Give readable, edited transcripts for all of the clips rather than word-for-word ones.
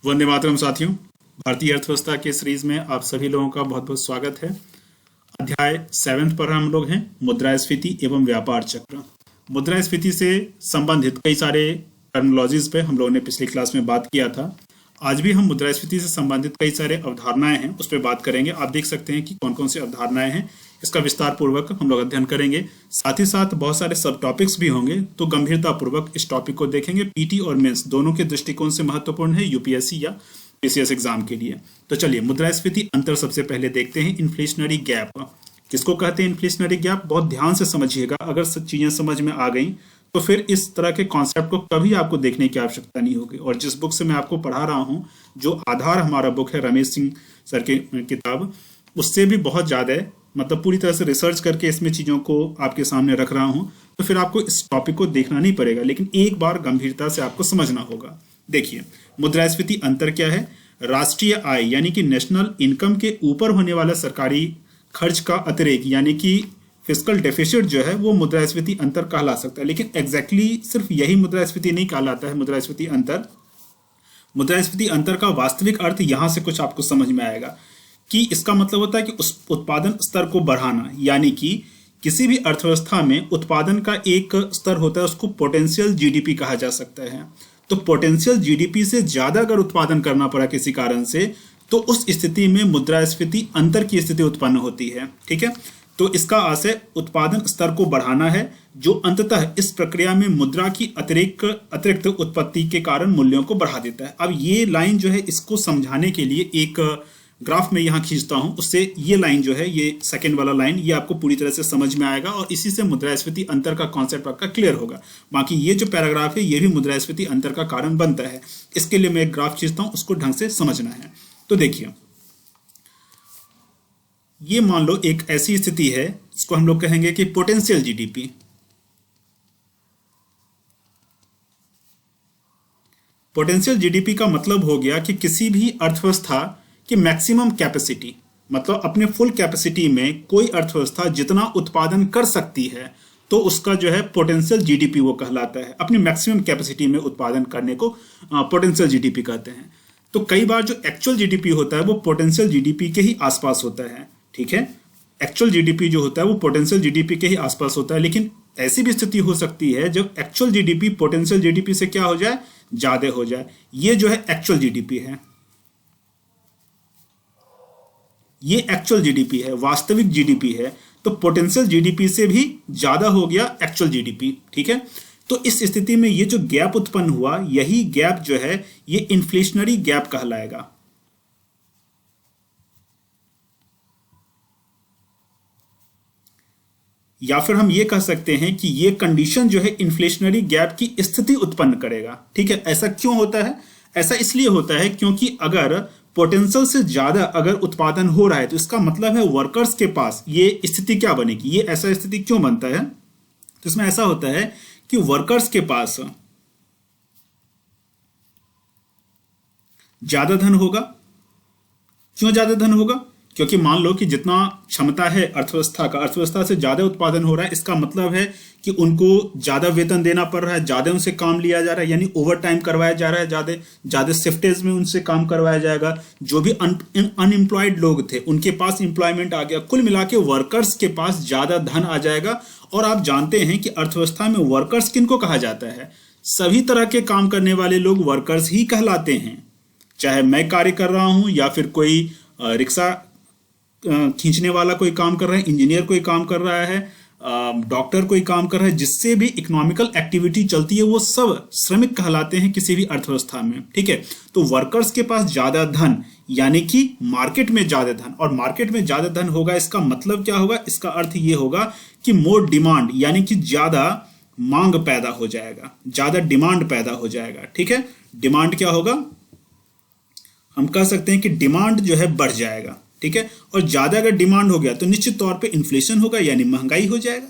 वंदे मातरम साथियों। भारतीय अर्थव्यवस्था के सीरीज में आप सभी लोगों का बहुत बहुत स्वागत है। अध्याय 7 पर हम लोग हैं, मुद्रास्फीति एवं व्यापार चक्र। मुद्रास्फीति से संबंधित कई सारे टर्मिनोलॉजीज पे हम लोगों ने पिछली क्लास में बात किया था। आज भी हम मुद्रास्फीति से संबंधित कई सारे अवधारणाएं हैं उस पर बात करेंगे। आप देख सकते हैं कि कौन कौन सी अवधारणाएं हैं, इसका विस्तार पूर्वक हम लोग अध्ययन करेंगे। साथ ही साथ बहुत सारे सब टॉपिक्स भी होंगे, तो गंभीरता पूर्वक इस टॉपिक को देखेंगे। पीटी और मेंस दोनों के दृष्टिकोण से महत्वपूर्ण है, यूपीएससी या पीसीएस एग्जाम के लिए। तो चलिए मुद्रास्फीति अंतर सबसे पहले देखते हैं। इन्फ्लेशनरी गैप किसको कहते हैं? इन्फ्लेशनरी गैप बहुत ध्यान से समझिएगा। अगर सब चीजें समझ में आ गई तो फिर इस तरह के कॉन्सेप्ट को कभी आपको देखने की आवश्यकता नहीं होगी। और जिस बुक से मैं आपको पढ़ा रहा हूं, जो आधार हमारा बुक है रमेश सिंह सर की किताब, उससे भी बहुत ज्यादा है, मतलब पूरी तरह से रिसर्च करके इसमें चीजों को आपके सामने रख रहा हूं। तो फिर आपको इस टॉपिक को देखना नहीं पड़ेगा, लेकिन एक बार गंभीरता से आपको समझना होगा। देखिए, मुद्रास्फीति अंतर क्या है? राष्ट्रीय आय यानी कि नेशनल इनकम के ऊपर होने वाला सरकारी खर्च का अतिरेक यानी कि फिस्कल डेफिसिट जो है वो मुद्रास्फीति अंतर कहला सकता है। लेकिन एग्जैक्टली सिर्फ यही मुद्रास्फीति नहीं कहलाता है। मुद्रास्फीति अंतर का वास्तविक अर्थ यहां से कुछ आपको समझ में आएगा कि इसका मतलब होता है कि उस उत्पादन स्तर को बढ़ाना, यानी कि किसी भी अर्थव्यवस्था में उत्पादन का एक स्तर होता है, उसको पोटेंशियल जीडीपी कहा जा सकता है। तो पोटेंशियल जीडीपी से ज्यादा अगर उत्पादन करना पड़ा किसी कारण से, तो उस स्थिति में मुद्रास्फीति अंतर की स्थिति उत्पन्न होती है। ठीक है, तो इसका आशय उत्पादन स्तर को बढ़ाना है, जो अंततः इस प्रक्रिया में मुद्रा की अतिरिक्त उत्पत्ति के कारण मूल्यों को बढ़ा देता है। अब ये लाइन जो है, इसको समझाने के लिए एक ग्राफ में यहां खींचता हूं, उससे ये लाइन जो है, ये सेकंड वाला लाइन, ये आपको पूरी तरह से समझ में आएगा और इसी से मुद्रास्फीति अंतर का कॉन्सेप्ट आपका क्लियर होगा। बाकी ये जो पैराग्राफ है, ये भी मुद्रास्फीति अंतर का कारण बनता है। इसके लिए मैं एक ग्राफ खींचता हूं, उसको ढंग से समझना है। तो देखिए, ये मान लो एक ऐसी स्थिति है, इसको हम लोग कहेंगे कि पोटेंशियल जीडीपी। पोटेंशियल जीडीपी का मतलब हो गया कि किसी भी अर्थव्यवस्था की मैक्सिमम कैपेसिटी, मतलब अपने फुल कैपेसिटी में कोई अर्थव्यवस्था जितना उत्पादन कर सकती है, तो उसका जो है पोटेंशियल जीडीपी वो कहलाता है। अपनी मैक्सिमम कैपेसिटी में उत्पादन करने को पोटेंशियल जीडीपी कहते हैं। तो कई बार जो एक्चुअल जीडीपी होता है वो पोटेंशियल जीडीपी के ही आसपास होता है। ठीक है, एक्चुअल जीडीपी जो होता है वो पोटेंशियल जीडीपी के ही आसपास होता है। लेकिन ऐसी भी स्थिति हो सकती है जब एक्चुअल जीडीपी पोटेंशियल जीडीपी से क्या हो जाए, ज्यादा हो जाए। ये जो है एक्चुअल जीडीपी है, ये एक्चुअल जीडीपी है, वास्तविक जीडीपी है। तो पोटेंशियल जीडीपी से भी ज्यादा हो गया एक्चुअल जीडीपी। ठीक है, तो इस स्थिति में ये जो गैप उत्पन्न हुआ, यही गैप जो है ये इन्फ्लेशनरी गैप कहलाएगा। या फिर हम ये कह सकते हैं कि ये कंडीशन जो है इन्फ्लेशनरी गैप की स्थिति उत्पन्न करेगा। ठीक है, ऐसा क्यों होता है? ऐसा इसलिए होता है क्योंकि अगर पोटेंशियल से ज्यादा अगर उत्पादन हो रहा है, तो इसका मतलब है वर्कर्स के पास ये स्थिति क्या बनेगी। ये ऐसा स्थिति क्यों बनता है? तो इसमें ऐसा होता है कि वर्कर्स के पास ज्यादा धन होगा। क्यों ज्यादा धन होगा? क्योंकि मान लो कि जितना क्षमता है अर्थव्यवस्था से ज्यादा उत्पादन हो रहा है, इसका मतलब है कि उनको ज्यादा वेतन देना पड़ रहा है, ज्यादा उनसे काम लिया जा रहा है, यानी ओवर टाइम करवाया जा रहा है, ज्यादा शिफ्टेज में उनसे काम करवाया जाएगा। जो भी अनएम्प्लॉयड लोग थे उनके पास एम्प्लॉयमेंट आ गया। कुल मिला के वर्कर्स के पास ज्यादा धन आ जाएगा। और आप जानते हैं कि अर्थव्यवस्था में वर्कर्स किनको कहा जाता है? सभी तरह के काम करने वाले लोग वर्कर्स ही कहलाते हैं। चाहे मैं कार्य कर रहा हूं, या फिर कोई रिक्शा खींचने वाला कोई काम कर रहा है, इंजीनियर कोई काम कर रहा है, डॉक्टर कोई काम कर रहा है, जिससे भी इकोनॉमिकल एक्टिविटी चलती है, वो सब श्रमिक कहलाते हैं किसी भी अर्थव्यवस्था में। ठीक है, तो वर्कर्स के पास ज्यादा धन यानी कि मार्केट में ज्यादा धन, और मार्केट में ज्यादा धन होगा, इसका मतलब क्या होगा? इसका अर्थ ये होगा कि मोर डिमांड, यानी कि ज्यादा मांग पैदा हो जाएगा, ज्यादा डिमांड पैदा हो जाएगा। ठीक है, डिमांड क्या होगा? हम कह सकते हैं कि डिमांड जो है बढ़ जाएगा। ठीक है, और ज्यादा अगर डिमांड हो गया तो निश्चित तौर पे इन्फ्लेशन होगा, यानी महंगाई हो जाएगा।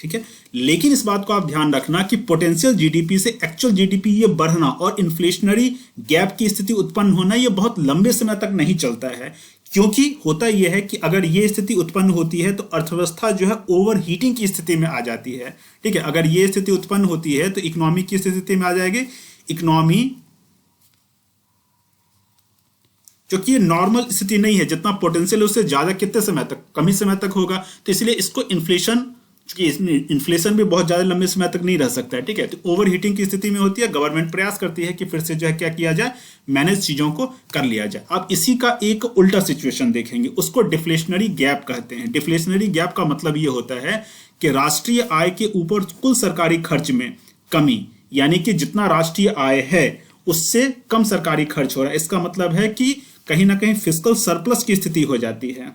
ठीक है, लेकिन इस बात को आप ध्यान रखना कि पोटेंशियल जीडीपी से एक्चुअल जीडीपी ये बढ़ना और इन्फ्लेशनरी गैप की स्थिति उत्पन्न होना ये बहुत लंबे समय तक नहीं चलता है। क्योंकि होता यह है कि अगर ये स्थिति उत्पन्न होती है तो अर्थव्यवस्था जो है ओवर हीटिंग की स्थिति में आ जाती है। ठीक है, अगर ये स्थिति उत्पन्न होती है तो इकोनॉमी किस स्थिति में आ जाएगी? इकोनॉमी क्योंकि ये नॉर्मल स्थिति नहीं है, जितना पोटेंशियल उससे ज्यादा कितने समय तक, कम ही समय तक होगा। तो इसलिए इसको इन्फ्लेशन, क्योंकि इन्फ्लेशन भी बहुत ज्यादा लंबे समय तक नहीं रह सकता है, ठीक है। तो ओवर हीटिंग की स्थिति में होती है, गवर्नमेंट प्रयास करती है कि फिर से जो है क्या किया जाए, मैनेज चीजों को कर लिया जाए। अब इसी का एक उल्टा सिचुएशन देखेंगे, उसको डिफ्लेशनरी गैप कहते हैं। डिफ्लेशनरी गैप का मतलब ये होता है कि राष्ट्रीय आय के ऊपर कुल सरकारी खर्च में कमी, यानी कि जितना राष्ट्रीय आय है उससे कम सरकारी खर्च हो रहा है। इसका मतलब है कि कहीं ना कहीं फिस्कल सरप्लस की स्थिति हो जाती है,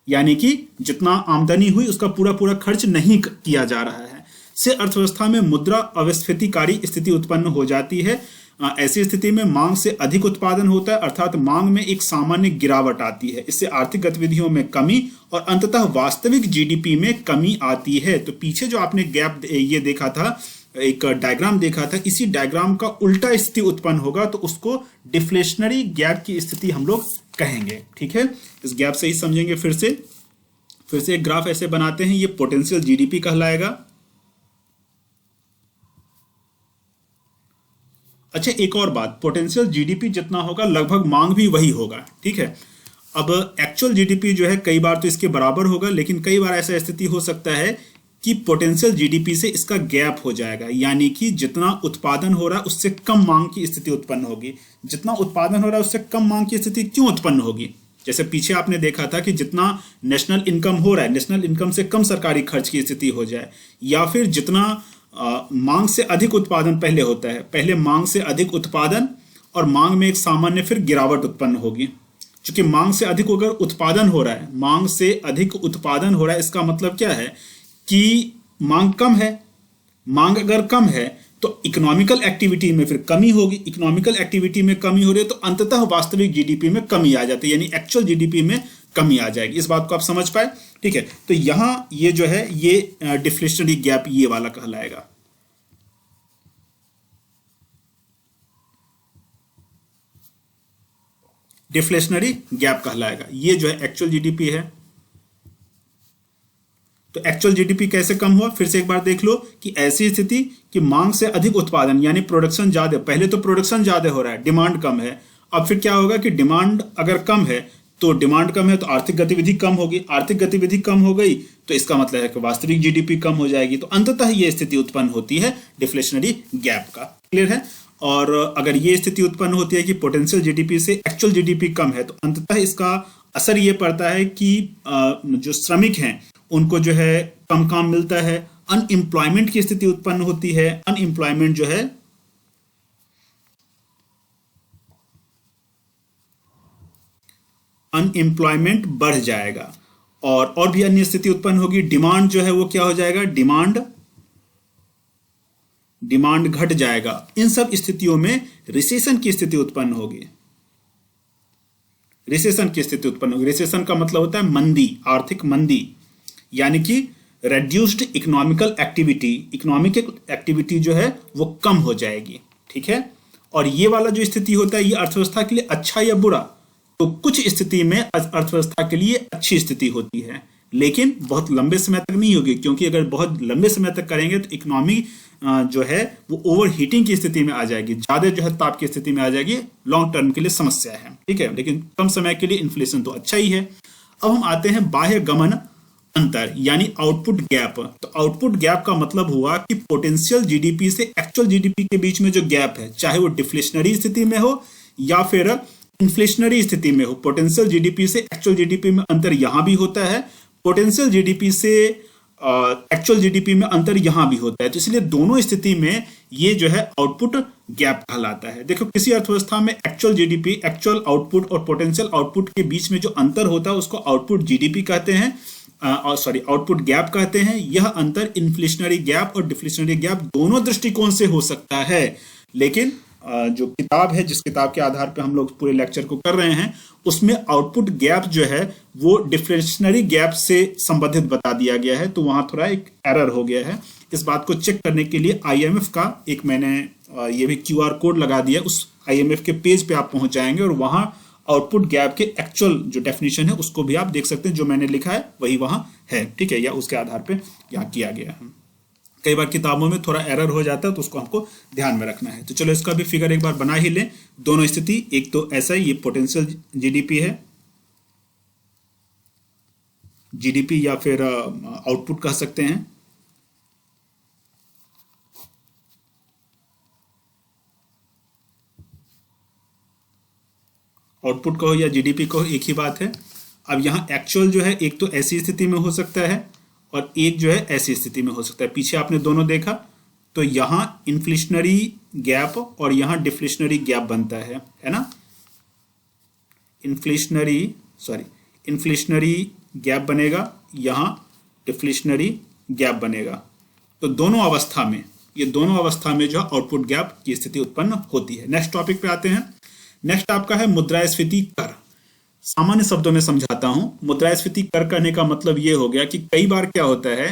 यानी कि जितना आमदनी हुई उसका पूरा पूरा खर्च नहीं किया जा रहा है। से अर्थव्यवस्था में मुद्रा अस्फीतिकारी स्थिति उत्पन्न हो जाती है। ऐसी स्थिति में मांग से अधिक उत्पादन होता है, अर्थात मांग में एक सामान्य गिरावट आती है। इससे आर्थिक गतिविधियों में कमी और अंततः वास्तविक जीडीपी में कमी आती है। तो पीछे जो आपने गैप ये देखा था, एक डायग्राम देखा था, इसी डायग्राम का उल्टा स्थिति उत्पन्न होगा तो उसको डिफ्लेशनरी गैप की स्थिति हम लोग कहेंगे, ठीक है। इस गैप से ही समझेंगे। फिर से एक ग्राफ ऐसे बनाते हैं, ये पोटेंशियल जीडीपी कहलाएगा। अच्छा, एक और बात, पोटेंशियल जीडीपी जितना होगा लगभग मांग भी वही होगा, ठीक है। अब एक्चुअल जीडीपी जो है कई बार तो इसके बराबर होगा, लेकिन कई बार ऐसा स्थिति हो सकता है कि पोटेंशियल जीडीपी से इसका गैप हो जाएगा, यानी कि जितना उत्पादन हो रहा है उससे कम मांग की स्थिति उत्पन्न होगी। जितना उत्पादन हो रहा है उससे कम मांग की स्थिति क्यों उत्पन्न होगी? जैसे पीछे आपने देखा था कि जितना नेशनल इनकम हो रहा है, नेशनल इनकम से कम सरकारी खर्च की स्थिति हो जाए, या फिर जितना मांग से अधिक उत्पादन पहले होता है, पहले मांग से अधिक उत्पादन और मांग में एक सामान्य फिर गिरावट उत्पन्न होगी। क्योंकि मांग से अधिक अगर उत्पादन हो रहा है, मांग से अधिक उत्पादन हो रहा है, इसका मतलब क्या है कि मांग कम है। मांग अगर कम है तो इकोनॉमिकल एक्टिविटी में फिर कमी होगी। इकोनॉमिकल एक्टिविटी में कमी हो रही है तो अंततः वास्तविक जीडीपी में कमी आ जाती है, यानी एक्चुअल जीडीपी में कमी आ जाएगी। इस बात को आप समझ पाए, ठीक है। तो यहां ये जो है ये डिफ्लेशनरी गैप ये वाला कहलाएगा। डिफ्लेशनरी गैप कहलाएगा। ये जो है एक्चुअल जीडीपी है। तो एक्चुअल जीडीपी कैसे कम हुआ, फिर से एक बार देख लो कि ऐसी स्थिति कि मांग से अधिक उत्पादन, यानी प्रोडक्शन ज्यादा, पहले तो प्रोडक्शन ज्यादा हो रहा है, डिमांड कम है। अब फिर क्या होगा कि डिमांड अगर कम है तो डिमांड कम है तो आर्थिक गतिविधि कम होगी, आर्थिक गतिविधि कम हो गई तो इसका मतलब है कि वास्तविक जीडीपी कम हो जाएगी। तो अंततः यह स्थिति उत्पन्न होती है डिफ्लेशनरी गैप का। क्लियर है। और अगर ये स्थिति उत्पन्न होती है कि पोटेंशियल जीडीपी से एक्चुअल जीडीपी कम है तो अंततः इसका असर ये पड़ता है कि जो श्रमिक हैं उनको जो है कम काम मिलता है, अनएम्प्लॉयमेंट की स्थिति उत्पन्न होती है। अनएम्प्लॉयमेंट जो है अनएम्प्लॉयमेंट बढ़ जाएगा और भी अन्य स्थिति उत्पन्न होगी। डिमांड जो है वो क्या हो जाएगा, डिमांड घट जाएगा। इन सब स्थितियों में रिसेशन की स्थिति उत्पन्न होगी। रिसेशन की स्थिति उत्पन्न होगी। रिसेशन का मतलब होता है मंदी, आर्थिक मंदी, यानी कि reduced economical activity. Economic activity जो है वो कम हो जाएगी, ठीक है। और ये वाला जो स्थिति होता है ये अर्थव्यवस्था के लिए अच्छा या बुरा, तो कुछ स्थिति में अर्थव्यवस्था के लिए अच्छी स्थिति होती है, लेकिन बहुत लंबे समय तक नहीं होगी, क्योंकि अगर बहुत लंबे समय तक करेंगे तो इकोनॉमी जो है वो ओवर हीटिंग की स्थिति में आ जाएगी, ज्यादा जो है ताप की स्थिति में आ जाएगी। लॉन्ग टर्म के लिए समस्या है, ठीक है। लेकिन कम समय के लिए इन्फ्लेशन तो अच्छा ही है। अब हम आते हैं बाह्य गमन अंतर, यानी आउटपुट गैप। तो आउटपुट गैप का मतलब हुआ कि पोटेंशियल जीडीपी से एक्चुअल जीडीपी के बीच में जो गैप है, चाहे वो डिफ्लेशनरी स्थिति में हो या फिर इन्फ्लेशनरी स्थिति में हो, पोटेंशियल जीडीपी से एक्चुअल जीडीपी में अंतर यहां भी होता है, पोटेंशियल जीडीपी से एक्चुअल जीडीपी में अंतर यहां भी होता है। तो इसलिए दोनों स्थिति में ये जो है आउटपुट गैप कहलाता है। देखो, किसी अर्थव्यवस्था में एक्चुअल जीडीपी, एक्चुअल आउटपुट और पोटेंशियल आउटपुट के बीच में जो अंतर होता है उसको आउटपुट जीडीपी कहते हैं, आउटपुट गैप कहते हैं। यह अंतर इन्फ्लेशनरी गैप और डिफ्लेशनरी गैप दोनों दृष्टिकोण से हो सकता है, लेकिन जो किताब है, जिस किताब के आधार पर हम लोग पूरे लेक्चर को कर रहे हैं, उसमें आउटपुट गैप जो है वो डिफ्लेशनरी गैप से संबंधित बता दिया गया है, तो वहां थोड़ा एक एरर हो गया है। इस बात को चेक करने के लिए आईएमएफ का एक मैंने ये भी क्यूआर कोड लगा दिया, उस आईएमएफ के पेज पे आप पहुंच जाएंगे और वहां आउटपुट गैप के एक्चुअल जो डेफिनेशन है उसको भी आप देख सकते हैं। जो मैंने लिखा है वही वहां है, ठीक है, या उसके आधार पे यहाँ किया गया है। कई बार किताबों में थोड़ा एरर हो जाता है, तो उसको हमको ध्यान में रखना है। तो चलो इसका भी फिगर एक बार बना ही लें। दोनों स्थिति, एक तो ऐसा ये पोटेंशियल जीडीपी है, जीडीपी या फिर आउटपुट कह सकते हैं, आउटपुट कहो या जीडीपी कहो एक ही बात है। अब यहाँ एक्चुअल जो है एक तो ऐसी स्थिति में हो सकता है और एक जो है ऐसी स्थिति में हो सकता है। पीछे आपने दोनों देखा, तो यहाँ इन्फ्लेशनरी गैप और यहाँ डिफ्लेशनरी गैप बनता है ना। इन्फ्लेशनरी गैप बनेगा, यहाँ डिफ्लेशनरी गैप बनेगा। तो दोनों अवस्था में, ये दोनों अवस्था में जो आउटपुट गैप की स्थिति उत्पन्न होती है। नेक्स्ट टॉपिक पे आते हैं। नेक्स्ट आपका है मुद्रास्फीति कर। सामान्य शब्दों में समझाता हूं। मुद्रास्फीति कर करने का मतलब यह हो गया कि कई बार क्या होता है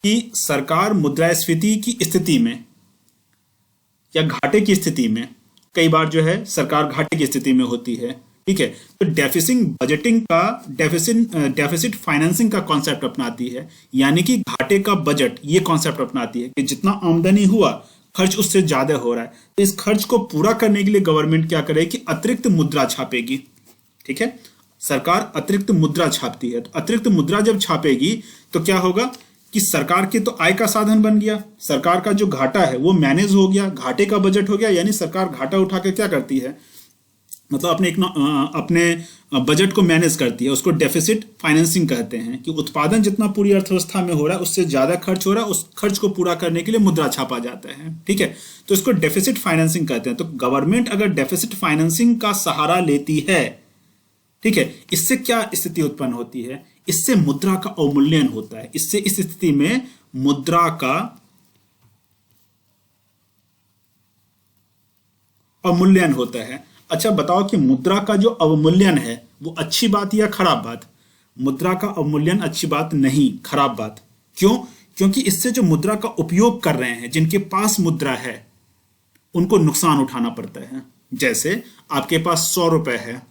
कि सरकार मुद्रास्फीति की स्थिति में या घाटे की स्थिति में, कई बार जो है सरकार घाटे की स्थिति में होती है, ठीक है। तो डेफिसिट फाइनेंसिंग का कॉन्सेप्ट अपनाती है, यानी कि घाटे का बजट ये कॉन्सेप्ट अपनाती है कि जितना आमदनी हुआ खर्च उससे ज्यादा हो रहा है, तो इस खर्च को पूरा करने के लिए गवर्नमेंट क्या करेगी कि अतिरिक्त मुद्रा छापेगी, ठीक है। सरकार अतिरिक्त मुद्रा छापती है। तो अतिरिक्त मुद्रा जब छापेगी तो क्या होगा कि सरकार के तो आय का साधन बन गया, सरकार का जो घाटा है वो मैनेज हो गया, घाटे का बजट हो गया। यानी सरकार घाटा उठा के क्या करती है, मतलब अपने बजट को मैनेज करती है। उसको डेफिसिट फाइनेंसिंग कहते हैं कि उत्पादन जितना पूरी अर्थव्यवस्था में हो रहा है उससे ज्यादा खर्च हो रहा है, उस खर्च को पूरा करने के लिए मुद्रा छापा जाता है, ठीक है। तो इसको डेफिसिट फाइनेंसिंग कहते हैं। तो गवर्नमेंट अगर डेफिसिट फाइनेंसिंग का सहारा लेती है, ठीक है, इससे क्या स्थिति उत्पन्न होती है, इससे मुद्रा का अवमूल्यन होता है। इससे इस स्थिति में मुद्रा का अवमूल्यन होता है। अच्छा बताओ कि मुद्रा का जो अवमूल्यन है वो अच्छी बात या खराब बात? मुद्रा का अवमूल्यन अच्छी बात नहीं, खराब बात। क्यों? क्योंकि इससे जो मुद्रा का उपयोग कर रहे हैं, जिनके पास मुद्रा है, उनको नुकसान उठाना पड़ता है। जैसे आपके पास 100 रुपए है,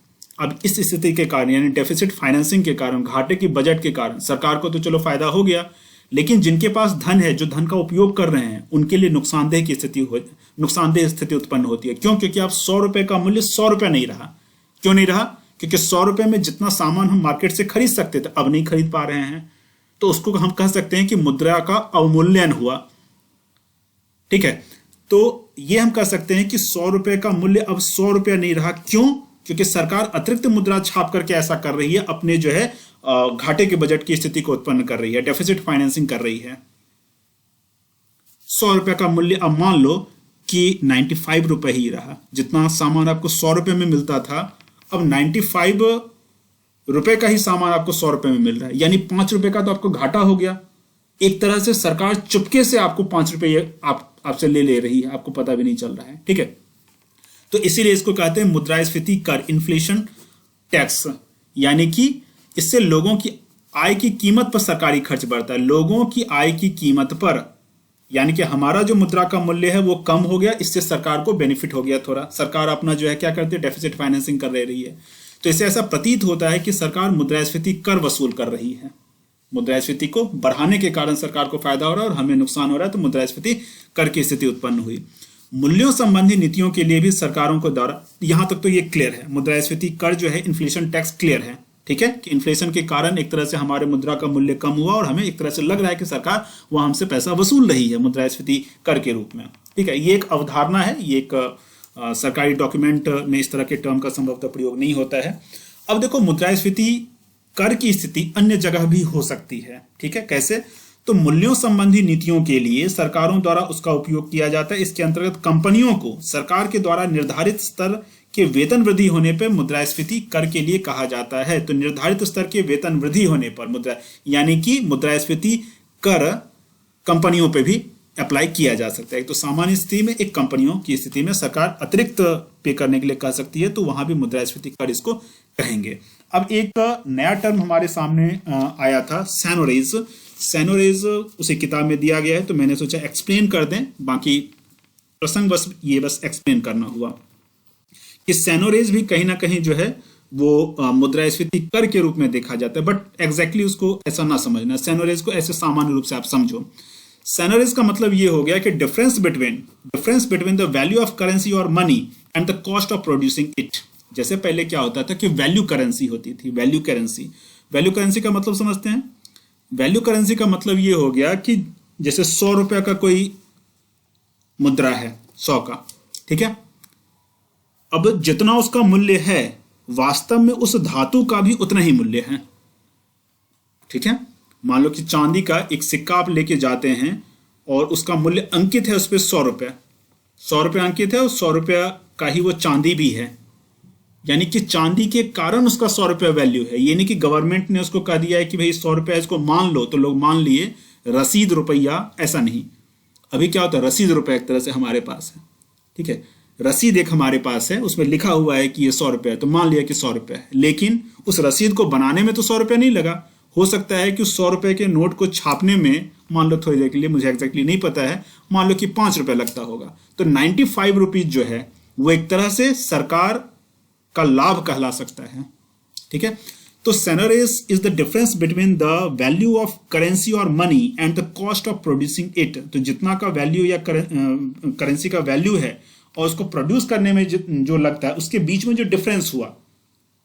अब इस स्थिति के कारण यानी डेफिसिट फाइनेंसिंग के कारण, घाटे की बजट के कारण सरकार को तो चलो फायदा हो गया, लेकिन जिनके पास धन है, जो धन का उपयोग कर रहे हैं, उनके लिए नुकसानदेह स्थिति उत्पन्न होती है। क्यों? क्योंकि आप 100 रुपए का मूल्य 100 रुपए नहीं रहा। क्यों नहीं रहा? क्योंकि 100 रुपए में जितना सामान हम मार्केट से खरीद सकते थे अब नहीं खरीद पा रहे हैं। तो उसको हम कह सकते हैं कि मुद्रा का अवमूल्यन हुआ, ठीक है। तो ये हम कह सकते हैं कि 100 रुपए का मूल्य अब 100 रुपया नहीं रहा। क्यों? क्योंकि सरकार अतिरिक्त मुद्रा छाप करके ऐसा कर रही है, अपने जो है घाटे के बजट की स्थिति को उत्पन्न कर रही है, डेफिसिट फाइनेंसिंग कर रही है। 100 रुपए का मूल्य अब मान लो कि 95 रुपए ही रहा। जितना सामान आपको 100 रुपए में मिलता था, अब 95 रुपए का ही सामान आपको 100 रुपए में मिल रहा है, यानी 5 रुपए का तो आपको घाटा हो गया। एक तरह से सरकार चुपके से आपको 5 रुपए आपसे ले रही है, आपको पता भी नहीं चल रहा है, ठीक है। तो इसीलिए इसको कहते हैं मुद्रास्फीति कर, इन्फ्लेशन टैक्स। यानी कि इससे लोगों की आय की कीमत पर सरकारी खर्च बढ़ता है। लोगों की आय की कीमत पर, यानी कि हमारा जो मुद्रा का मूल्य है वो कम हो गया, इससे सरकार को बेनिफिट हो गया थोड़ा। सरकार अपना जो है क्या करती है, डेफिसिट फाइनेंसिंग कर रही है। तो इससे ऐसा प्रतीत होता है कि सरकार मुद्रास्फीति कर वसूल कर रही है। मुद्रास्फीति को बढ़ाने के कारण सरकार को फायदा हो रहा है और हमें नुकसान हो रहा है, तो मुद्रास्फीति कर की स्थिति उत्पन्न हुई। मूल्यों संबंधी नीतियों के लिए भी सरकारों को द्वारा, यहां तक तो ये क्लियर है, मुद्रास्फीति कर जो है, इन्फ्लेशन टैक्स क्लियर है, ठीक है, कि इन्फ्लेशन के कारण एक तरह से हमारे मुद्रा का मूल्य कम हुआ और हमें एक तरह से लग रहा है कि सरकार वह हमसे पैसा वसूल रही है मुद्रास्फीति कर के रूप में, ठीक है। ये एक अवधारणा है, ये एक सरकारी डॉक्यूमेंट में इस तरह के टर्म का संभवतः प्रयोग नहीं होता है। अब देखो, मुद्रास्फीति कर की स्थिति अन्य जगह भी हो सकती है, ठीक है। कैसे? तो मूल्यों संबंधी नीतियों के लिए सरकारों द्वारा उसका उपयोग किया जाता है। इसके अंतर्गत कंपनियों को सरकार के द्वारा निर्धारित स्तर के वेतन वृद्धि होने पर मुद्रास्फीति कर के लिए कहा जाता है। तो निर्धारित स्तर के वेतन वृद्धि होने पर यानी कि मुद्रास्फीति कर कंपनियों पे भी अप्लाई किया जा सकता है। तो सामान्य स्थिति में, एक कंपनियों की स्थिति में सरकार अतिरिक्त पे करने के लिए कह सकती है, तो वहां भी मुद्रास्फीति कर इसको कहेंगे। अब एक नया टर्म हमारे सामने आया था, सैनोरेज। सैनोरेज उसी किताब में दिया गया है, तो मैंने सोचा एक्सप्लेन कर दें, बाकी प्रसंग बस एक्सप्लेन करना हुआ कि सैनोरेज भी कहीं ना कहीं जो है वो मुद्रास्फीति कर के रूप में देखा जाता है, बट एग्जैक्टली उसको ऐसा ना समझना। सैनोरेज को ऐसे सामान्य रूप से आप समझो। सैलरीज का मतलब ये हो गया कि difference between the value of currency और money and the cost of producing it. जैसे पहले क्या होता था कि वैल्यू करेंसी होती थी, वैल्यू करेंसी का मतलब समझते हैं। वैल्यू करेंसी का मतलब ये हो गया कि जैसे 100 रुपये का कोई मुद्रा है, 100 का, ठीक है। अब जितना उसका मूल्य है वास्तव में उस धातु का भी उतना ही मूल्य है, ठीक है। मान लो कि चांदी का एक सिक्का आप लेके जाते हैं और उसका मूल्य अंकित है उस पर 100 रुपये, 100 रुपये अंकित है और 100 रुपये का ही वो चांदी भी है, यानी कि चांदी के कारण उसका 100 रुपये वैल्यू है। ये नहीं कि गवर्नमेंट ने उसको कह दिया है कि भाई 100 रुपये इसको मान लो तो लोग मान लिए, रसीद रुपया, ऐसा नहीं। अभी क्या होता है, रसीद रुपया एक तरह से हमारे पास है, ठीक है। रसीद एक हमारे पास है, उसमें लिखा हुआ है कि ये 100 रुपये है, तो मान लिया कि 100 रुपये है, लेकिन उस रसीद को बनाने में तो 100 रुपये नहीं लगा। हो सकता है कि 100 रुपये के नोट को छापने में मान लो थोड़ी देर के लिए, मुझे एग्जैक्टली नहीं पता है, मान लो कि 5 रुपये लगता होगा, तो 95 रुपीज जो है वो एक तरह से सरकार का लाभ कहला सकता है, ठीक है। तो salaries is the difference between the value of currency और money and the cost of producing it. तो जितना का वैल्यू या करेंसी का वैल्यू है और उसको प्रोड्यूस करने में जो लगता है उसके बीच में जो डिफरेंस हुआ,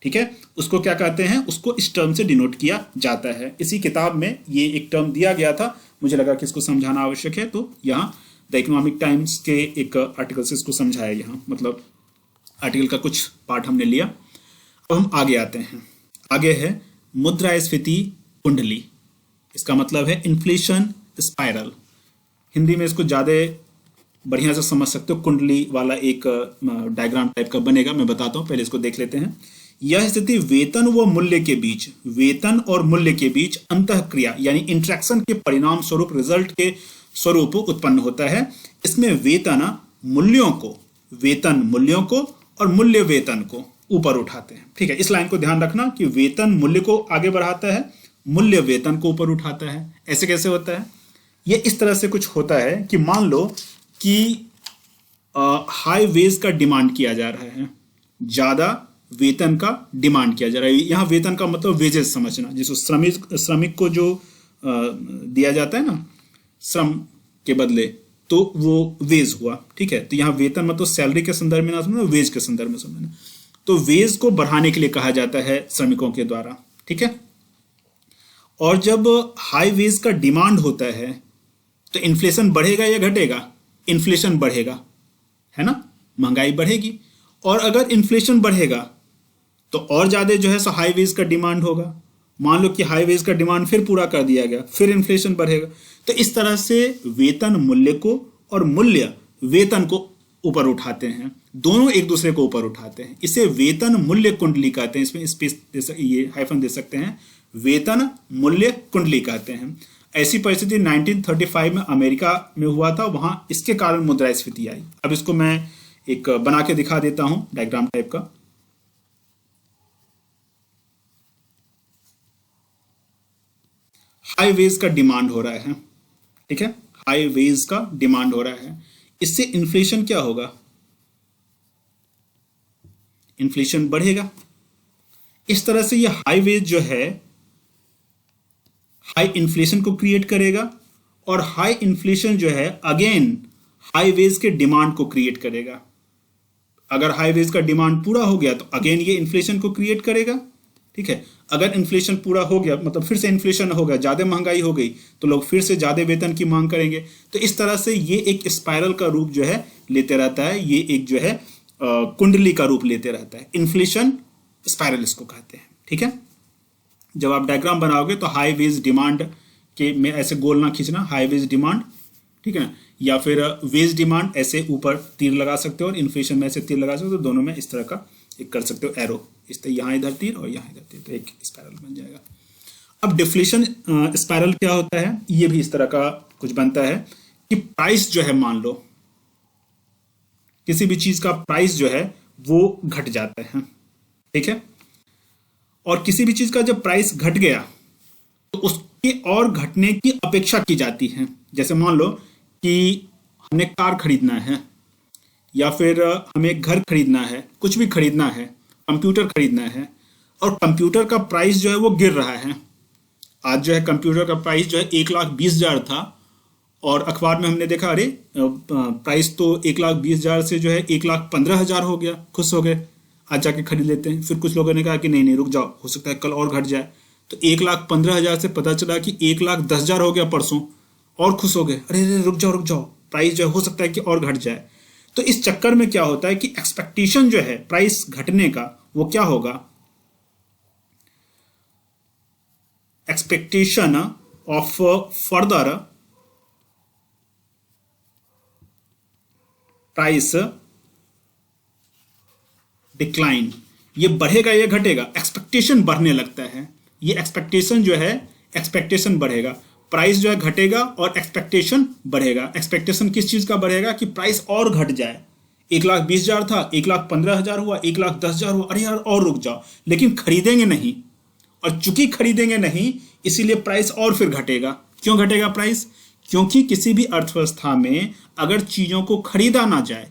ठीक है, उसको क्या कहते हैं, उसको इस टर्म से डिनोट किया जाता है। इसी किताब में ये एक टर्म दिया गया था, मुझे लगा कि इसको समझाना आवश्यक है, तो यहाँ द इकोनॉमिक टाइम्स के एक आर्टिकल से इसको समझाया। यहाँ मतलब आर्टिकल का कुछ पार्ट हमने लिया। अब हम आगे आते हैं। आगे है मुद्रास्फीति कुंडली। इसका मतलब है इन्फ्लेशन स्पाइरल। हिंदी में इसको ज़्यादा बढ़िया से समझ सकते हो, कुंडली वाला एक डायग्राम टाइप का बनेगा, मैं बताता हूँ, पहले इसको देख लेते हैं। यह स्थिति वेतन व मूल्य के बीच, वेतन और मूल्य के बीच अंतःक्रिया यानी इंट्रैक्शन के परिणाम स्वरूप, रिजल्ट के स्वरूप उत्पन्न होता है। इसमें वेतन मूल्यों को और मूल्य वेतन को ऊपर उठाते हैं, ठीक है। इस लाइन को ध्यान रखना कि वेतन मूल्य को आगे बढ़ाता है, मूल्य वेतन को ऊपर उठाता है। ऐसे कैसे होता है? ये इस तरह से कुछ होता है कि मान लो कि हाई वेज का डिमांड किया जा रहा है, ज्यादा वेतन का डिमांड किया जा रहा है। यहाँ वेतन का मतलब वेजेस समझना, जिसको श्रमिक को जो दिया जाता है ना श्रम के बदले, तो वो वेज हुआ, ठीक है। तो यहाँ वेतन मतलब सैलरी के संदर्भ में ना समझना, वेज के संदर्भ में समझना। तो वेज को बढ़ाने के लिए कहा जाता है श्रमिकों के द्वारा, ठीक है। और जब हाई वेज का डिमांड होता है तो इन्फ्लेशन बढ़ेगा या घटेगा? इन्फ्लेशन बढ़ेगा, है ना, महंगाई बढ़ेगी। और अगर इन्फ्लेशन बढ़ेगा तो और ज्यादा जो है सो हाई वेज का डिमांड होगा। मान लो कि हाई वेज का डिमांड फिर पूरा कर दिया गया, फिर इन्फ्लेशन बढ़ेगा। तो इस तरह से वेतन मूल्य को और मूल्य वेतन को ऊपर उठाते हैं, दोनों एक दूसरे को ऊपर उठाते हैं। इसे वेतन मूल्य कुंडली कहते हैं। इसमें स्पेस ये हाइफन दे सकते हैं, वेतन मूल्य कुंडली कहते हैं। ऐसी परिस्थिति 1935 में अमेरिका में हुआ था, वहां इसके कारण मुद्रास्फीति आई। अब इसको मैं एक बना के दिखा देता हूं डायग्राम टाइप का। हाई वेज का डिमांड हो रहा है, ठीक है, हाई वेज का डिमांड हो रहा है। इससे इन्फ्लेशन क्या होगा? इन्फ्लेशन बढ़ेगा। इस तरह से ये हाई वेज जो है हाई इन्फ्लेशन को क्रिएट करेगा, और हाई इन्फ्लेशन जो है अगेन हाई वेज के डिमांड को क्रिएट करेगा। अगर हाई वेज का डिमांड पूरा हो गया तो अगेन ये इन्फ्लेशन को क्रिएट करेगा, ठीक है। अगर इन्फ्लेशन पूरा हो गया मतलब फिर से इन्फ्लेशन हो गया, ज्यादा महंगाई हो गई, तो लोग फिर से ज्यादा वेतन की मांग करेंगे। तो इस तरह से ये एक स्पाइरल का रूप जो है लेते रहता है। ये एक जो है कुंडली का रूप लेते रहता है। इन्फ्लेशन स्पाइरल इसको कहते हैं, ठीक है। जब आप डायग्राम बनाओगे तो हाई वेज डिमांड के में ऐसे गोल ना खींचना, हाई वेज डिमांड, ठीक है ना, या फिर वेज डिमांड ऐसे ऊपर तीर लगा सकते हो और इन्फ्लेशन में ऐसे तीर लगा सकते हो। दोनों में इस तरह का एक कर सकते हो एरो, इस तरह यहाँ इधर तीर और यहाँ इधर तीर, तो एक स्पाइरल बन जाएगा। अब डिफ्लेशन स्पाइरल क्या होता है? ये भी इस तरह का कुछ बनता है कि प्राइस जो है, मान लो किसी भी चीज का प्राइस जो है वो घट जाता है, ठीक है। और किसी भी चीज का जब प्राइस घट गया तो उसके और घटने की अपेक्षा की जाती है। जैसे मान लो कि हमने कार खरीदना है, या फिर हमें घर खरीदना है, कुछ भी खरीदना है, कंप्यूटर खरीदना है, और कंप्यूटर का प्राइस जो है वो गिर रहा है। आज जो है कंप्यूटर का प्राइस जो है 1,20,000 था, और अखबार में हमने देखा, अरे प्राइस तो 1,20,000 से जो है 1,15,000 हो गया, खुश हो गए, आज जाके खरीद लेते हैं। फिर कुछ लोगों ने कहा कि नहीं नहीं रुक जाओ, हो सकता है कल और घट जाए। तो 1,15,000 से पता चला कि 1,10,000 हो गया परसों, और खुश हो गए, अरे अरे रुक जाओ, प्राइस जो हो सकता है कि और घट जाए। तो इस चक्कर में क्या होता है कि एक्सपेक्टेशन जो है प्राइस घटने का वो क्या होगा, expectation of further price decline, ये बढ़ेगा या घटेगा, एक्सपेक्टेशन बढ़ने लगता है। ये एक्सपेक्टेशन जो है, एक्सपेक्टेशन बढ़ेगा, प्राइस जो है घटेगा और एक्सपेक्टेशन बढ़ेगा। एक्सपेक्टेशन किस चीज का बढ़ेगा कि प्राइस और घट जाए। 1,20,000 था, 1,15,000 हुआ, 1,10,000 हुआ, अरे यार और रुक जाओ, लेकिन खरीदेंगे नहीं, और चूंकि खरीदेंगे नहीं इसीलिए प्राइस और फिर घटेगा। क्यों घटेगा प्राइस? क्योंकि किसी भी अर्थव्यवस्था में अगर चीजों को खरीदा ना जाए,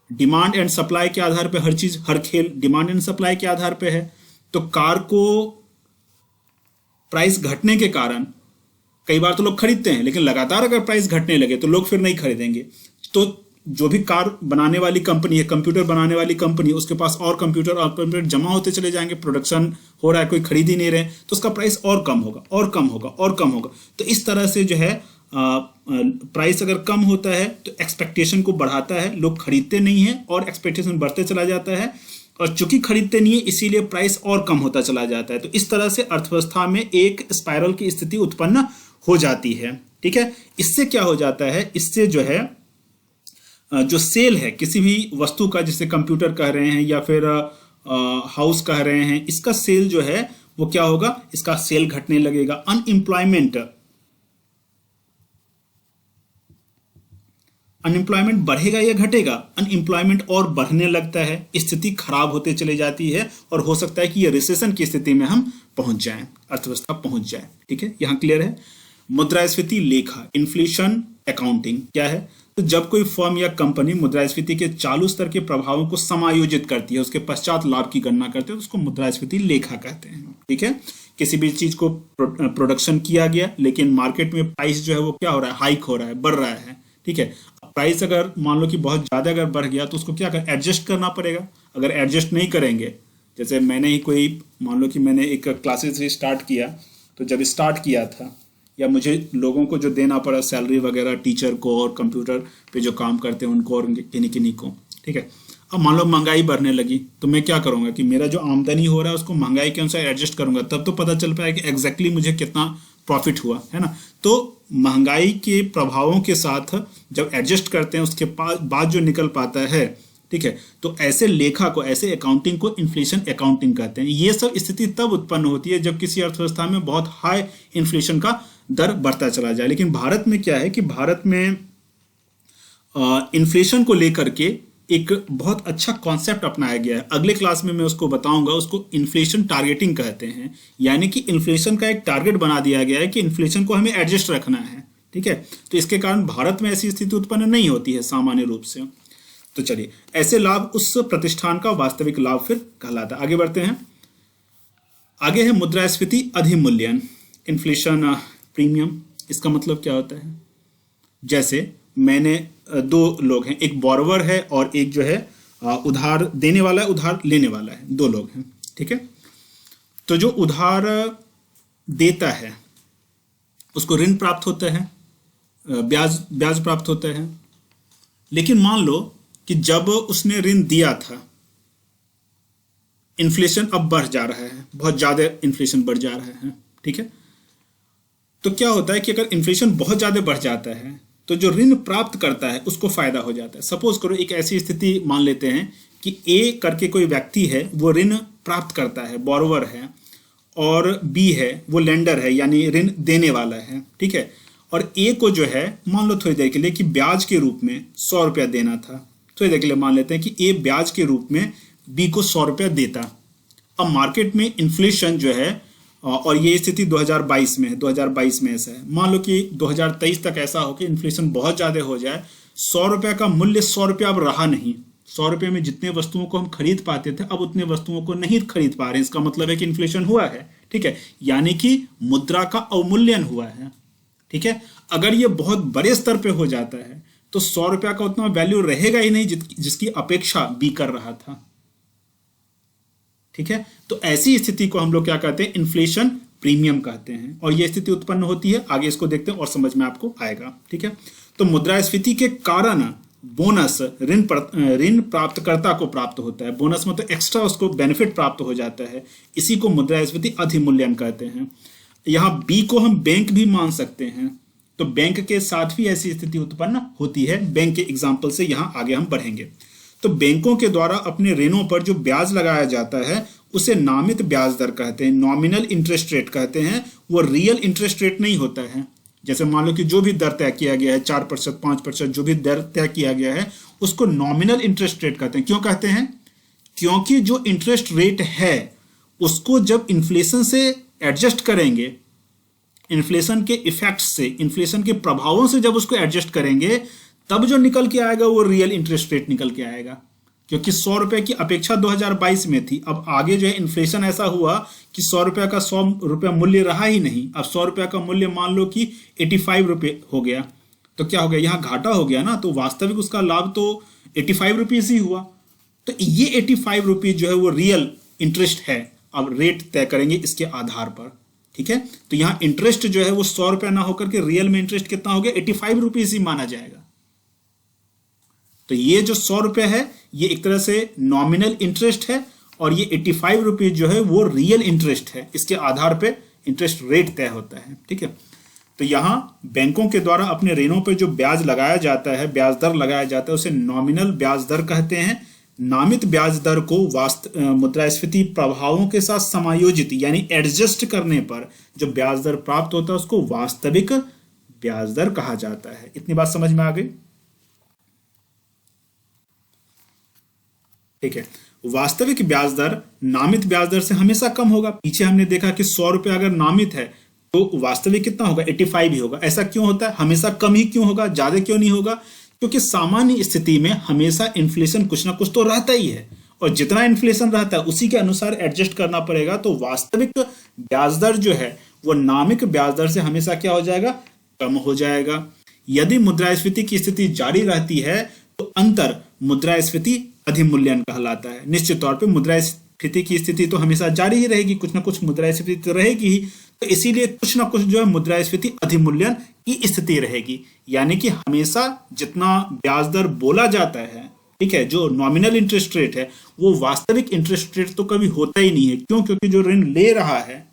डिमांड एंड सप्लाई के आधार पर हर चीज, हर खेल डिमांड एंड सप्लाई के आधार पर है, तो कार को प्राइस घटने के कारण कई बार तो लोग खरीदते हैं, लेकिन लगातार अगर प्राइस घटने लगे तो लोग फिर नहीं खरीदेंगे। तो जो भी कार बनाने वाली कंपनी है, कंप्यूटर बनाने वाली कंपनी, उसके पास और कंप्यूटर जमा होते चले जाएंगे, प्रोडक्शन हो रहा है, कोई खरीद ही नहीं रहे, तो उसका प्राइस और कम होगा और कम होगा और कम होगा। तो इस तरह से जो है प्राइस अगर कम होता है तो एक्सपेक्टेशन को बढ़ाता है, लोग खरीदते नहीं है और एक्सपेक्टेशन बढ़ते चला जाता है, और चूंकि खरीदते नहीं है इसीलिए प्राइस और कम होता चला जाता है। तो इस तरह से अर्थव्यवस्था में एक स्पाइरल की स्थिति उत्पन्न हो जाती है। ठीक है, इससे क्या हो जाता है, इससे जो है जो सेल है किसी भी वस्तु का, जिसे कंप्यूटर कह रहे हैं या फिर हाउस कह रहे हैं, इसका सेल जो है वो क्या होगा, इसका सेल घटने लगेगा। अनएम्प्लॉयमेंट बढ़ेगा या घटेगा? अनएम्प्लॉयमेंट और बढ़ने लगता है, स्थिति खराब होते चली जाती है, और हो सकता है कि ये रिसेशन की स्थिति में हम पहुंच जाएं, अर्थव्यवस्था पहुंच जाए। ठीक है, यहां क्लियर है। मुद्रास्फीति लेखा, इन्फ्लेशन अकाउंटिंग क्या है? तो जब कोई फर्म या कंपनी मुद्रास्फीति के चालू स्तर के प्रभावों को समायोजित करती है, उसके पश्चात लाभ की गणना करते हैं, तो उसको मुद्रास्फीति लेखा कहते हैं। ठीक है, किसी भी चीज को प्रोडक्शन किया गया लेकिन मार्केट में प्राइस जो है वो क्या हो रहा है, हाइक हो रहा है, बढ़ रहा है। ठीक है, प्राइस अगर मान लो कि बहुत ज्यादा अगर बढ़ गया तो उसको क्या कर, एडजस्ट करना पड़ेगा। अगर एडजस्ट नहीं करेंगे, जैसे मैंने ही कोई, मान लो कि मैंने एक क्लासेस स्टार्ट किया, तो जब स्टार्ट किया था, या मुझे लोगों को जो देना पड़ा सैलरी वगैरह, टीचर को और कंप्यूटर पे जो काम करते हैं उनको और किन्हीं को, ठीक है। अब मान लो महंगाई बढ़ने लगी तो मैं क्या करूंगा कि मेरा जो आमदनी हो रहा है उसको महंगाई के अनुसार एडजस्ट करूंगा, तब तो पता चल पाएगा कि एग्जैक्टली मुझे कितना प्रॉफिट हुआ, है ना। तो महंगाई के प्रभावों के साथ जब एडजस्ट करते हैं उसके बाद जो निकल पाता है, ठीक है, तो ऐसे लेखा को, ऐसे अकाउंटिंग को इन्फ्लेशन अकाउंटिंग कहते हैं। ये सब स्थिति तब उत्पन्न होती है जब किसी अर्थव्यवस्था में बहुत हाई इन्फ्लेशन का दर बढ़ता चला जाए। लेकिन भारत में क्या है कि भारत में इन्फ्लेशन को लेकर के एक बहुत अच्छा कॉन्सेप्ट अपनाया गया है। अगले क्लास में मैं उसको बताऊंगा, उसको इन्फ्लेशन टारगेटिंग कहते हैं। यानी कि इन्फ्लेशन का एक टारगेट बना दिया गया है कि इन्फ्लेशन को हमें एडजस्ट रखना है, ठीक है। तो इसके कारण भारत में ऐसी स्थिति उत्पन्न नहीं होती है सामान्य रूप से। तो चलिए, ऐसे लाभ उस प्रतिष्ठान का वास्तविक लाभ फिर कहलाता है। आगे बढ़ते हैं। आगे है मुद्रास्फीति अधिमूल्यन, इन्फ्लेशन प्रीमियम। इसका मतलब क्या होता है? जैसे मैंने दो लोग हैं, एक बोरोवर है और एक जो है उधार देने वाला है, उधार लेने वाला है, दो लोग हैं, ठीक है। तो जो उधार देता है उसको ऋण प्राप्त होता है, ब्याज प्राप्त होता है। लेकिन मान लो कि जब उसने ऋण दिया था, इन्फ्लेशन अब बढ़ जा रहा है, बहुत ज्यादा इन्फ्लेशन बढ़ जा रहा है, ठीक है। तो क्या होता है कि अगर इन्फ्लेशन बहुत ज्यादा बढ़ जाता है तो जो ऋण प्राप्त करता है उसको फायदा हो जाता है। सपोज करो एक ऐसी स्थिति मान लेते हैं कि ए करके कोई व्यक्ति है, वो ऋण प्राप्त करता है, बोरोवर है, और बी है वो लेंडर है, यानी ऋण देने वाला है, ठीक है। और ए को जो है मान लो थोड़ी देर के लिए कि ब्याज के रूप में 100 रुपया देना था, थोड़ी देर के लिए मान लेते हैं कि ए ब्याज के रूप में बी को 100 रुपया देता। अब मार्केट में इन्फ्लेशन जो है, और ये स्थिति 2022 में है, 2022 में ऐसा है, मान लो कि 2023 तक ऐसा हो कि इन्फ्लेशन बहुत ज्यादा हो जाए, 100 रुपया का मूल्य 100 रुपया अब रहा नहीं। 100 रुपये में जितने वस्तुओं को हम खरीद पाते थे अब उतने वस्तुओं को नहीं खरीद पा रहे हैं। इसका मतलब है कि इन्फ्लेशन हुआ है, ठीक है, यानी कि मुद्रा का अवमूल्यन हुआ है। ठीक है। अगर ये बहुत बड़े स्तर पे हो जाता है तो 100 रुपया का उतना वैल्यू रहेगा ही नहीं जिसकी अपेक्षा बी कर रहा था। ठीक है, तो ऐसी स्थिति को हम लोग क्या कहते हैं, इन्फ्लेशन प्रीमियम कहते हैं, और यह स्थिति उत्पन्न होती है। आगे इसको देखते हैं और समझ में आपको आएगा। ठीक है, तो मुद्रास्फीति के कारण बोनस ऋण प्राप्तकर्ता को प्राप्त होता है। बोनस मतलब एक्स्ट्रा उसको बेनिफिट प्राप्त हो जाता है, इसी को मुद्रास्फीति अधिमूल्यन कहते हैं। यहाँ बी को हम बैंक भी मान सकते हैं, तो बैंक के साथ भी ऐसी स्थिति उत्पन्न होती है। बैंक के एग्जाम्पल से यहाँ आगे हम बढ़ेंगे। तो बैंकों के द्वारा अपने ऋणों पर जो ब्याज लगाया जाता है उसे नामित ब्याज दर कहते हैं, नॉमिनल इंटरेस्ट रेट कहते हैं। वो रियल इंटरेस्ट रेट नहीं होता है। जैसे मान लो कि जो भी दर तय किया गया है 4%, 5%, जो भी दर तय किया गया है उसको नॉमिनल इंटरेस्ट रेट कहते हैं। क्यों कहते हैं? क्योंकि जो इंटरेस्ट रेट है उसको जब इन्फ्लेशन से एडजस्ट करेंगे, इन्फ्लेशन के इफेक्ट से, इन्फ्लेशन के प्रभावों से जब उसको एडजस्ट करेंगे, तब जो निकल के आएगा वो रियल इंटरेस्ट रेट निकल के आएगा। क्योंकि 100 रुपए की अपेक्षा 2022 में थी, अब आगे जो है इन्फ्लेशन ऐसा हुआ कि 100 रुपए का 100 रुपया मूल्य रहा ही नहीं। अब 100 रुपया का मूल्य मान लो कि 85 रुपये हो गया, तो क्या हो गया, यहाँ घाटा हो गया ना, तो वास्तविक उसका लाभ तो 85 रुपीज ही हुआ। तो ये 85 रुपीज जो है वो रियल इंटरेस्ट है। अब रेट तय करेंगे इसके आधार पर। ठीक है, तो यहाँ इंटरेस्ट जो है वो 100 रुपया ना होकर के रियल में इंटरेस्ट कितना हो गया, 85 रुपीज ही माना जाएगा। तो ये जो 100 रुपये है ये एक तरह से नॉमिनल इंटरेस्ट है, और ये 85 रुपीज जो है वो रियल इंटरेस्ट है। इसके आधार पे इंटरेस्ट रेट तय होता है। ठीक है, तो यहाँ बैंकों के द्वारा अपने ऋणों पे जो ब्याज लगाया जाता है, ब्याज दर लगाया जाता है, उसे नॉमिनल ब्याज दर कहते हैं। नामित ब्याज दर को मुद्रास्फीति प्रभावों के साथ समायोजित यानी एडजस्ट करने पर जो ब्याज दर प्राप्त होता है उसको वास्तविक ब्याज दर कहा जाता है। इतनी बात समझ में आ गई? ठीक है, वास्तविक ब्याज दर नामित ब्याज दर से हमेशा कम होगा। पीछे हमने देखा कि 100 रुपये अगर नामित है तो वास्तविक कितना होगा, 85 ही होगा। ऐसा क्यों होता है? हमेशा कम ही क्यों होगा, ज्यादा क्यों नहीं होगा? क्योंकि सामान्य स्थिति में हमेशा इन्फ्लेशन कुछ ना कुछ तो रहता ही है, और जितना इन्फ्लेशन रहता है उसी के अनुसार एडजस्ट करना पड़ेगा। तो वास्तविक ब्याज दर जो है वो नामिक ब्याज दर से हमेशा क्या हो जाएगा, कम हो जाएगा। यदि मुद्रास्फीति की स्थिति जारी रहती है तो अंतर मुद्रास्फीति अधिमूल्यन कहलाता है। निश्चित तौर पे मुद्रास्फीति की स्थिति तो हमेशा जारी ही रहेगी, कुछ ना कुछ मुद्रास्फीति तो रहेगी ही, तो इसीलिए कुछ ना कुछ जो है मुद्रास्फीति अधिमूल्यन की स्थिति रहेगी। यानी कि हमेशा जितना ब्याज दर बोला जाता है, ठीक है, जो नॉमिनल इंटरेस्ट रेट है, वो वास्तविक इंटरेस्ट रेट तो कभी होता ही नहीं है। क्यों? क्योंकि जो ऋण ले रहा है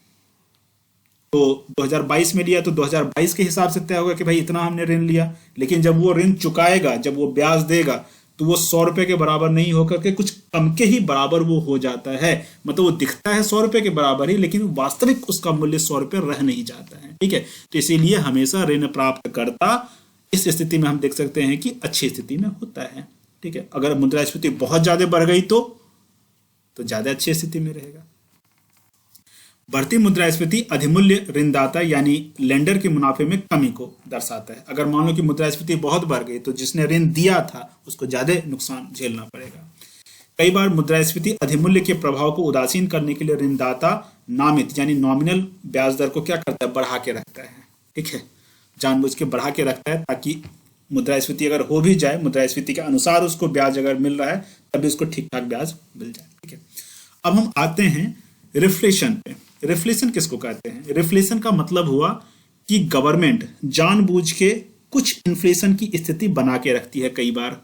तो 2022 में लिया तो 2022 के हिसाब से तय होगा कि भाई इतना हमने ऋण लिया, लेकिन जब वो ऋण चुकाएगा, जब वो ब्याज देगा, तो वो 100 रुपए के बराबर नहीं होकर के कुछ कम के ही बराबर वो हो जाता है। मतलब वो दिखता है 100 रुपए के बराबर ही, लेकिन वास्तविक उसका मूल्य 100 रुपए रह नहीं जाता है। ठीक है, तो इसीलिए हमेशा ऋण प्राप्त करता इस स्थिति में हम देख सकते हैं कि अच्छी स्थिति में होता है। ठीक है, अगर मुद्रास्फीति बहुत ज्यादा बढ़ गई तो ज्यादा अच्छी स्थिति में रहेगा। बढ़ती मुद्रास्फीति अधिमूल्य ऋणदाता यानी लेंडर के मुनाफे में कमी को दर्शाता है। अगर मान लो कि मुद्रास्फीति बहुत बढ़ गई तो जिसने ऋण दिया था उसको ज्यादा नुकसान झेलना पड़ेगा। कई बार मुद्रास्फीति अधिमूल्य के प्रभाव को उदासीन करने के लिए ऋणदाता नामित यानी नॉमिनल ब्याज दर को क्या करता है, बढ़ा के रखता है। ठीक है, जानबूझ के बढ़ा के रखता है ताकि मुद्रास्फीति अगर हो भी जाए, मुद्रास्फीति के अनुसार उसको ब्याज अगर मिल रहा है तभी उसको ठीक ठाक ब्याज मिल जाए। ठीक है, अब हम आते हैं रिफ्लेशन पे। रिफ्लेशन किसको कहते हैं? रिफ्लेशन का मतलब हुआ कि गवर्नमेंट जानबूझ के कुछ इन्फ्लेशन की स्थिति बना के रखती है। कई बार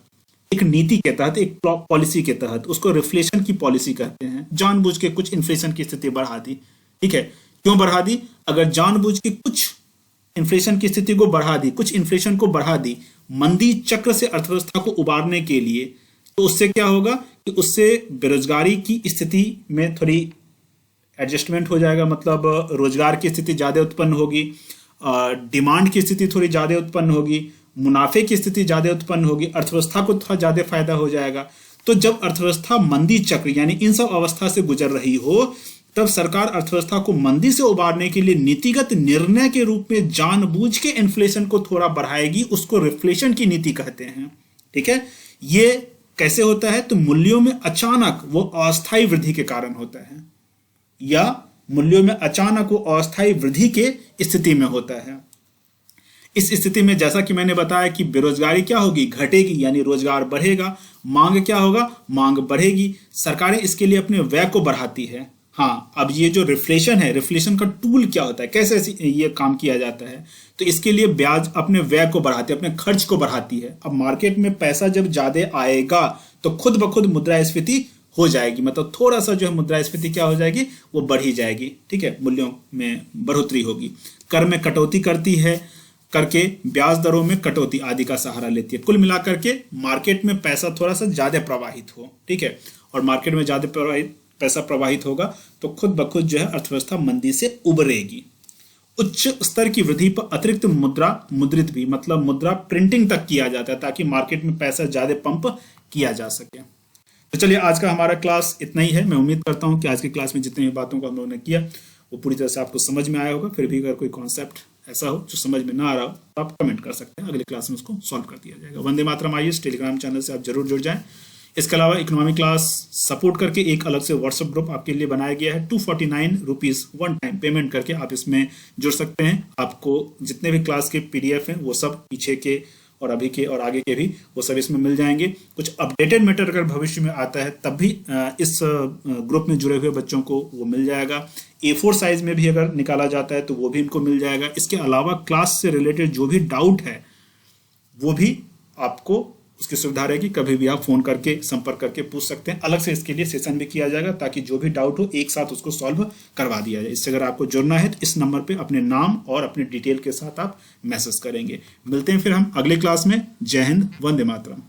एक नीति के तहत, एक पॉलिसी के तहत, उसको रिफ्लेशन की पॉलिसी कहते हैं। जानबूझ के कुछ इन्फ्लेशन की स्थिति बढ़ा दी। ठीक है, क्यों बढ़ा दी? अगर जानबूझ के कुछ इन्फ्लेशन की स्थिति को बढ़ा दी, कुछ इन्फ्लेशन को बढ़ा दी मंदी चक्र से अर्थव्यवस्था को उबारने के लिए, तो उससे क्या होगा कि उससे बेरोजगारी की स्थिति में थोड़ी एडजस्टमेंट हो जाएगा। मतलब रोजगार की स्थिति ज्यादा उत्पन्न होगी, डिमांड की स्थिति थोड़ी ज्यादा उत्पन्न होगी, मुनाफे की स्थिति ज्यादा उत्पन्न होगी, अर्थव्यवस्था को थोड़ा ज्यादा फायदा हो जाएगा। तो जब अर्थव्यवस्था मंदी चक्र यानी इन सब अवस्था से गुजर रही हो, तब सरकार अर्थव्यवस्था को मंदी से उबारने के लिए नीतिगत निर्णय के रूप में जानबूझ के इन्फ्लेशन को थोड़ा बढ़ाएगी। उसको रिफ्लेशन की नीति कहते हैं। ठीक है, ये कैसे होता है? तो मूल्यों में अचानक वो अस्थायी वृद्धि के कारण होता है, या मूल्यों में अचानक वो अस्थायी वृद्धि के स्थिति में होता है। इस स्थिति में जैसा कि मैंने बताया कि बेरोजगारी क्या होगी, घटेगी, यानी रोजगार बढ़ेगा। मांग क्या होगा, मांग बढ़ेगी। सरकारें इसके लिए अपने व्यय को बढ़ाती है। हाँ, अब ये जो रिफ्लेशन है, रिफ्लेशन का टूल क्या होता है, कैसे ये काम किया जाता है, तो इसके लिए ब्याज अपने व्यय को बढ़ाती है, अपने खर्च को बढ़ाती है। अब मार्केट में पैसा जब ज्यादा आएगा तो खुद ब खुद मुद्रास्फीति हो जाएगी, मतलब थोड़ा सा जो है मुद्रास्फीति क्या हो जाएगी, वो बढ़ी जाएगी। ठीक है, मूल्यों में बढ़ोतरी होगी। कर में कटौती करती है, करके ब्याज दरों में कटौती आदि का सहारा लेती है। कुल मिलाकर के मार्केट में पैसा थोड़ा सा ज्यादा प्रवाहित हो। ठीक है, और मार्केट में ज्यादा पैसा प्रवाहित होगा तो खुद ब खुद जो है अर्थव्यवस्था मंदी से उबरेगी। उच्च स्तर की वृद्धि पर अतिरिक्त मुद्रा मुद्रित भी, मतलब मुद्रा प्रिंटिंग तक किया जाता है ताकि मार्केट में पैसा ज्यादा पंप किया जा सके। तो चलिए, आज का हमारा क्लास इतना ही है। मैं उम्मीद करता हूं कि आज की क्लास में जितनी भी बातों को हम लोगों ने किया वो पूरी तरह से आपको समझ में आया होगा। फिर भी अगर कोई कॉन्सेप्ट ऐसा हो जो समझ में ना आ रहा हो तो आप कमेंट कर सकते हैं, अगले क्लास में उसको सॉल्व कर दिया जाएगा। वंदे मातरम। आइए, टेलीग्राम चैनल से आप जरूर जुड़ जाएं। इसके अलावा इकोनॉमिक क्लास सपोर्ट करके एक अलग से व्हाट्सएप ग्रुप आपके लिए बनाया गया है। 249 रुपीज वन टाइम पेमेंट करके आप इसमें जुड़ सकते हैं। आपको जितने भी क्लास के PDF हैं वो सब पीछे के और अभी के और आगे के भी वो सब इसमें मिल जाएंगे। कुछ अपडेटेड मैटर अगर भविष्य में आता है तब भी इस ग्रुप में जुड़े हुए बच्चों को वो मिल जाएगा। A4 साइज में भी अगर निकाला जाता है तो वो भी इनको मिल जाएगा। इसके अलावा क्लास से रिलेटेड जो भी डाउट है वो भी आपको उसकी सुविधा रहेगी, कभी भी आप फोन करके संपर्क करके पूछ सकते हैं। अलग से इसके लिए सेशन भी किया जाएगा ताकि जो भी डाउट हो एक साथ उसको सॉल्व करवा दिया जाए। इससे अगर आपको जुड़ना है तो इस नंबर पे अपने नाम और अपने डिटेल के साथ आप मैसेज करेंगे। मिलते हैं फिर हम अगले क्लास में। जय हिंद, वंदे मातरम।